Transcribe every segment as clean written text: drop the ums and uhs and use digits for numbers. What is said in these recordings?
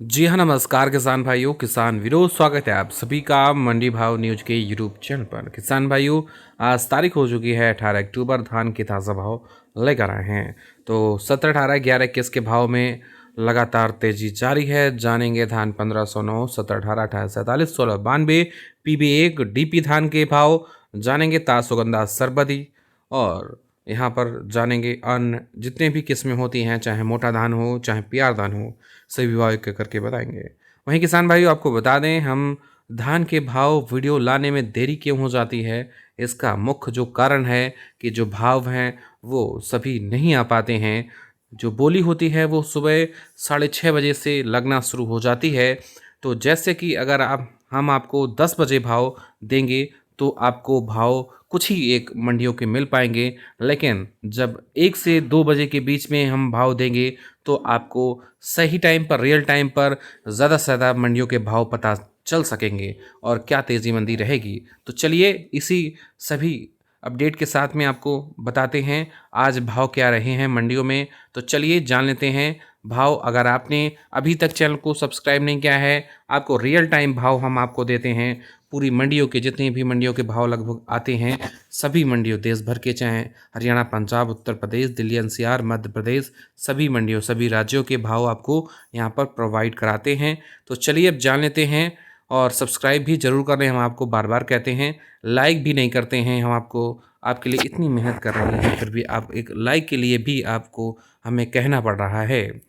जी हाँ, नमस्कार किसान भाइयों, किसान वीरों, स्वागत है आप सभी का मंडी भाव न्यूज के यूट्यूब चैनल पर। किसान भाइयों, आज तारीख हो चुकी है 18 अक्टूबर। धान के ताज़ा भाव लेकर आए हैं। तो 17, 18, 11, 21 के भाव में लगातार तेजी जारी है। जानेंगे धान 1509, 17, 18, 18, 47, 16, 92, PB1 DP धान के भाव जानेंगे। ताज सुगंधा सरबदी और यहाँ पर जानेंगे अन्य जितने भी किस्में होती हैं, चाहे मोटा धान हो चाहे PR धान हो, सभी भाव एक करके बताएंगे। वहीं किसान भाइयों, आपको बता दें, हम धान के भाव वीडियो लाने में देरी क्यों हो जाती है, इसका मुख्य जो कारण है कि जो भाव हैं वो सभी नहीं आ पाते हैं। जो बोली होती है वो सुबह 6:30 बजे से लगना शुरू हो जाती है। तो जैसे कि अगर आप हम आपको 10 बजे भाव देंगे तो आपको भाव कुछ ही एक मंडियों के मिल पाएंगे, लेकिन जब 1 से 2 बजे के बीच में हम भाव देंगे तो आपको सही टाइम पर, रियल टाइम पर ज़्यादा से ज़्यादा मंडियों के भाव पता चल सकेंगे और क्या तेज़ी मंदी रहेगी। तो चलिए इसी सभी अपडेट के साथ में आपको बताते हैं आज भाव क्या रहे हैं मंडियों में। तो चलिए जान लेते हैं भाव। अगर आपने अभी तक चैनल को सब्सक्राइब नहीं किया है, आपको रियल टाइम भाव हम आपको देते हैं। पूरी मंडियों के जितनी भी मंडियों के भाव लगभग आते हैं, सभी मंडियों देश भर के, चाहे हरियाणा, पंजाब, उत्तर प्रदेश, दिल्ली NCR, मध्य प्रदेश, सभी मंडियों, सभी राज्यों के भाव आपको यहाँ पर प्रोवाइड कराते हैं। तो चलिए अब जान लेते हैं और सब्सक्राइब भी ज़रूर कर लें, हम आपको बार बार कहते हैं। लाइक भी नहीं करते हैं हम आपको, आपके लिए इतनी मेहनत कर रहे हैं, फिर भी आप एक लाइक के लिए भी आपको हमें कहना पड़ रहा है।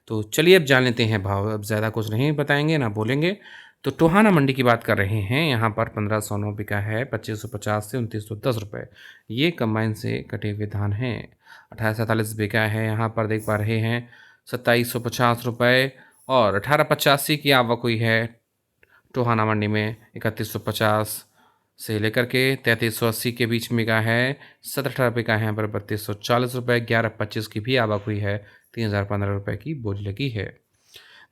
तो चलिए अब जान लेते हैं भाव। अब ज़्यादा कुछ नहीं बताएंगे ना बोलेंगे। तो टोहाना मंडी की बात कर रहे हैं। यहाँ पर 1509 बिका है, 2550 से 2910 रुपये। ये कंबाइन से कटे हुए धान हैं। 1847 बिका है, यहाँ पर देख पा रहे हैं 2750 रुपये। और 1885 की आवक हुई है टोहाना मंडी में। 3150 से लेकर के 3380 के बीच में बिका है। 17, 18 बिका है यहाँ पर 3240 रुपये। 1125 की भी आवक हुई है, 3015 रुपये की बोली लगी है।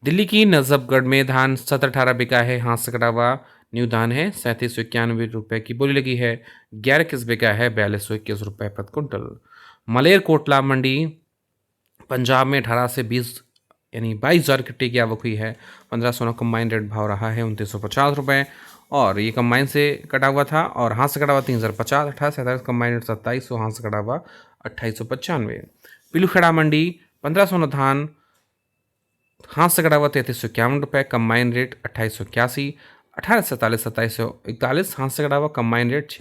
दिल्ली की नजफगढ़ में धान 17, 18 बिका है, हाथ से कटा हुआ न्यू धान है। 3791 रुपये की बोली लगी है। 11 बिका है, 4221 रुपये प्रति कुंटल। मलेर कोटला मंडी पंजाब में 18 से 20 यानी 22,000 कट्टे की आवक हुई है। 1500 कंबाइन रेट भाव रहा है 2950 रुपये। और ये कंबाइन से कटा हुआ था और हाथ से कटा हुआ 3050। 18 से कंबाइन रेट 2700, हाथ से कटा हुआ 2895। पिलूखेड़ा मंडी 1500 धान, हाथ से कटा हुआ 3351 रुपये, कंबाइन रेट 2881। 18 से 47, 2741, हाथ से कटा हुआ कंबाइन रेट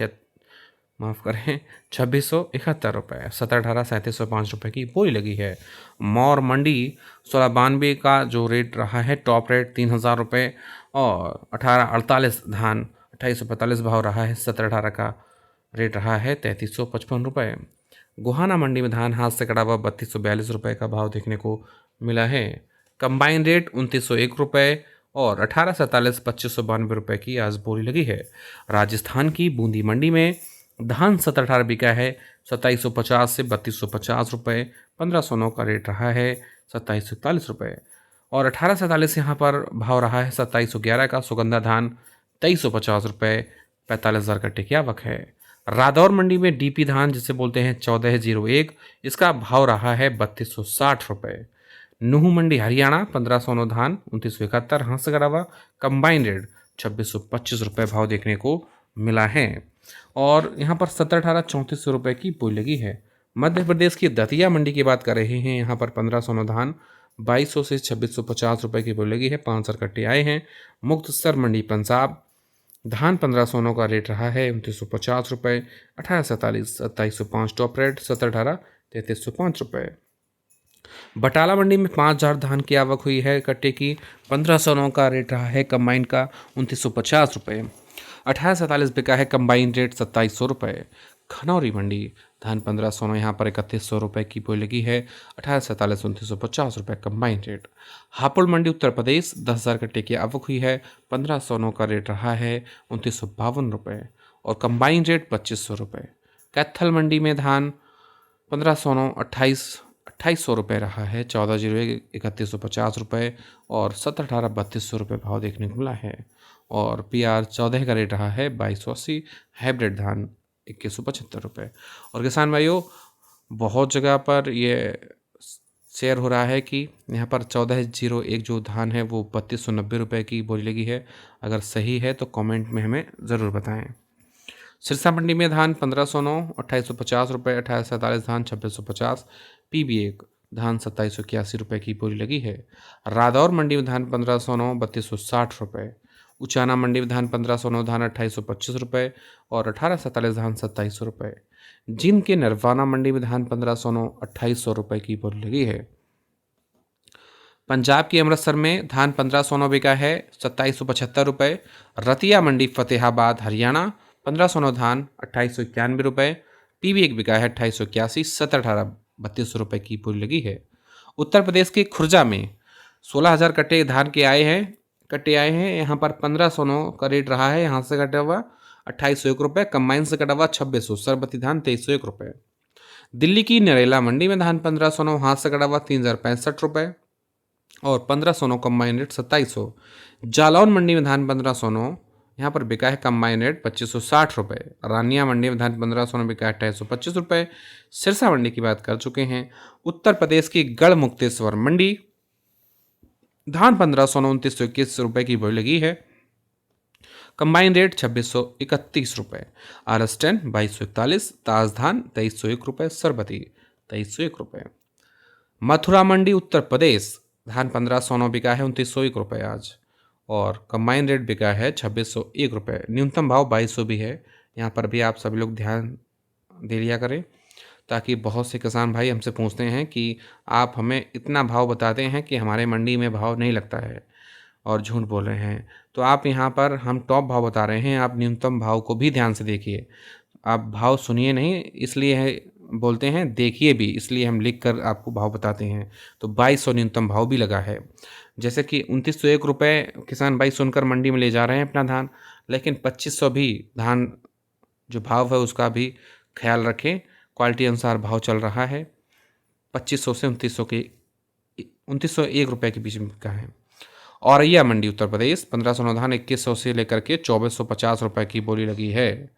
2671 रुपये। 17, 18 3705 रुपये की बोली लगी है। मौर मंडी 1692 का जो रेट रहा है, टॉप रेट 3000 रुपये। और 1848 धान 2845 भाव रहा है। 17, 18 का रेट रहा है 3355 रुपये। गोहाना मंडी में धान हाथ से कटा हुआ 3242 रुपये का भाव देखने को मिला है। कंबाइन रेट 2901 रुपये। और 1847 2592 रुपये की आज बोली लगी है। राजस्थान की बूंदी मंडी में धान 17, 18 बिका है 2750 से 3250 रुपये। 1509 का रेट रहा है 2741 रुपये। और 1847 यहाँ पर भाव रहा है। 2711 का सुगंधा धान 2350 रुपये। 45,000 कट्टे की आवक है। रादौर मंडी में DP धान जिसे बोलते हैं 1401, इसका भाव रहा है 3260 रुपये। नूह मंडी हरियाणा 1509 धान 2971, हाथ से कटा हुआ, कंबाइन रेट 2625 रुपये भाव देखने को मिला है। और यहाँ पर 17, 18 3400 रुपये की बोली लगी है। मध्य प्रदेश की दतिया मंडी की बात कर रहे हैं। यहाँ पर 1509 धान 2200 से 2650 रुपये की बोली लगी है। 5,000 कट्टे आए हैं। मुक्तसर मंडी पंजाब धान 1509 का रेट रहा है 2950 रुपये। 1847 2705 टॉप रेट। 17, 18 3305 रुपये। बटाला मंडी में 5000 धान की आवक हुई है कट्टे की। 1509 का रेट रहा है कंबाइन का 2950 रुपये। 1847 बिका है, कंबाइन रेट 2700 रुपये। खनौरी मंडी धान 1509 यहाँ पर 3100 रुपये की बोली लगी है। 1847 2950 रुपये कंबाइन रेट। हापुड़ मंडी उत्तर प्रदेश 10,000 कट्टे की आवक हुई है। 1509 का रेट रहा है 2952 रुपये। और कंबाइन रेट 2500 रुपये। कैथल मंडी में धान 1509 2800 रुपये रहा है। 1401 3150 रुपये। और 17, 18 3200 रुपये भाव देखने को मिला है। और PR 14 का रेट रहा है 2280। हाइब्रिड धान 2175 रुपये। और किसान भाइयों, बहुत जगह पर ये शेयर हो रहा है कि यहाँ पर 1401 जो धान है वो 3290 रुपये की बोली लगी है। अगर सही है तो कमेंट में हमें ज़रूर बताएं। सिरसा मंडी में धान 1509 2850 रुपये, 1847 धान 2650, PB1 धान 2781 रुपये की बोली लगी है। रादौर मंडी में धान 1509 3260 रुपये, उचाना मंडी में धान 1509 धान 2825 रुपये और 1847 धान 2700 रुपये। जींद के नरवाना मंडी में धान 1509 2800 रुपये की बोली लगी है। पंजाब के अमृतसर में धान 1509 बिका है 2775 रुपये। रतिया मंडी फतेहाबाद हरियाणा 1509 धान 2891 रुपये, PB1 बिका है 2881, 1718 3200 रुपये की बोली लगी है। उत्तर प्रदेश के खुर्जा में 16,000 कट्टे आए हैं। यहाँ पर 1509 का रेट रहा है। यहाँ से कटा हुआ 2801 रुपये, कंबाइन से कटा हुआ 2600, सरबती धान 2301 रुपये। दिल्ली की नरेला मंडी में धान 1509 हाथ से कटा हुआ 3065 रुपये और 1509 कंबाइन रेट 2700। जालौन मंडी में धान 1509 यहाँ पर बिका है कंबाइन रेट 2560 रुपये। रानिया मंडी में धान 1509 बिका है 2825 रुपये। सिरसा मंडी की बात कर चुके हैं। उत्तर प्रदेश की गढ़ मुक्तेश्वर मंडी धान 1509 2921 रुपये की बोली लगी है। कंबाइन रेट 2631 रुपये। RS10 2241, ताज धान 2301 रुपये, सरबती 2301 रुपये। मथुरा मंडी उत्तर प्रदेश धान 1509 बिका है 2901 रुपये आज और कंबाइन रेट बिका है 2601 रुपये। न्यूनतम भाव 2200 भी है। यहाँ पर भी आप सभी लोग ध्यान दे लिया करें, ताकि बहुत से किसान भाई हमसे पूछते हैं कि आप हमें इतना भाव बताते हैं कि हमारे मंडी में भाव नहीं लगता है और झूठ बोल रहे हैं। तो आप यहाँ पर हम टॉप भाव बता रहे हैं, आप न्यूनतम भाव को भी ध्यान से देखिए। आप भाव सुनिए नहीं इसलिए है बोलते हैं, देखिए भी इसलिए हम लिख कर आपको भाव बताते हैं। तो 2200 न्यूनतम भाव भी लगा है। जैसे कि 2901 रुपये किसान भाई सुनकर मंडी में ले जा रहे हैं अपना धान, लेकिन 2500 भी धान जो भाव है उसका भी ख्याल रखें। क्वालिटी अनुसार भाव चल रहा है। 2500 से 2901 रुपये के बीच में का है। औरैया मंडी उत्तर प्रदेश 1509 धान 2100 से लेकर के 2450 रुपये की बोली लगी है।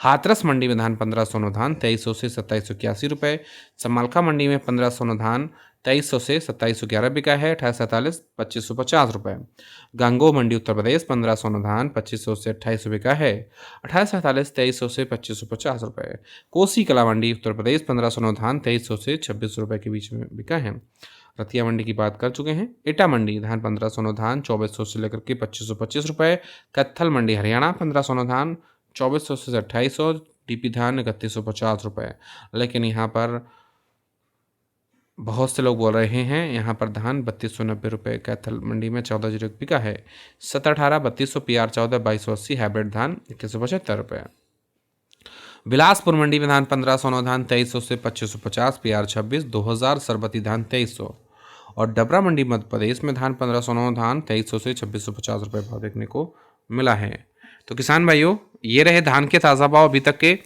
हाथरस मंडी में धान 1509 धान 2300 से 2781 रुपये। समालखा मंडी में 1509 धान 2300 से 2711 बिका है। 1847 2550 रुपये। गंगो मंडी उत्तर प्रदेश 1509 धान 2500 से 2800 बिका है। 1847 2300 से 2550 रुपये। कोसी कला मंडी उत्तर प्रदेश 1509 धान 2300 से 2600 रुपये के बीच में बिका है। रतिया मंडी की बात कर चुके हैं। एटा मंडी धान 1509 धान 2400 से लेकर के 2525 रुपये। कत्थल मंडी हरियाणा 1509 धान 2400 से 2800, DP धान 3150 रुपये। लेकिन यहाँ पर बहुत से लोग बोल रहे हैं यहाँ पर धान 3290 रुपये कैथल मंडी में 1401 बिका है। 1718 3200 PR 14 2280 हाइब्रिड धान 2175 रुपये। बिलासपुर मंडी में धान 1509 धान 2300 से 2550 PR 26 2000 सरबती धान 2300। और डबरा मंडी मध्य प्रदेश में धान 1509 धान 2300 से 2650 रुपये भाव देखने को मिला है। तो किसान भाइयों ये रहे धान के ताज़ा भाव अभी तक के,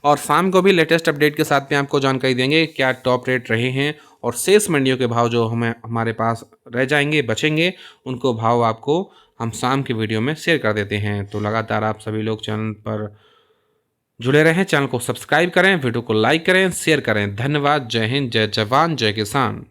और शाम को भी लेटेस्ट अपडेट के साथ में आपको जानकारी देंगे क्या टॉप रेट रहे हैं और शेष मंडियों के भाव जो हमारे पास रह जाएंगे बचेंगे उनको भाव आपको हम शाम की वीडियो में शेयर कर देते हैं। तो लगातार आप सभी लोग चैनल पर जुड़े रहें, चैनल को सब्सक्राइब करें, वीडियो को लाइक करें, शेयर करें। धन्यवाद। जय हिंद, जय जवान, जय किसान।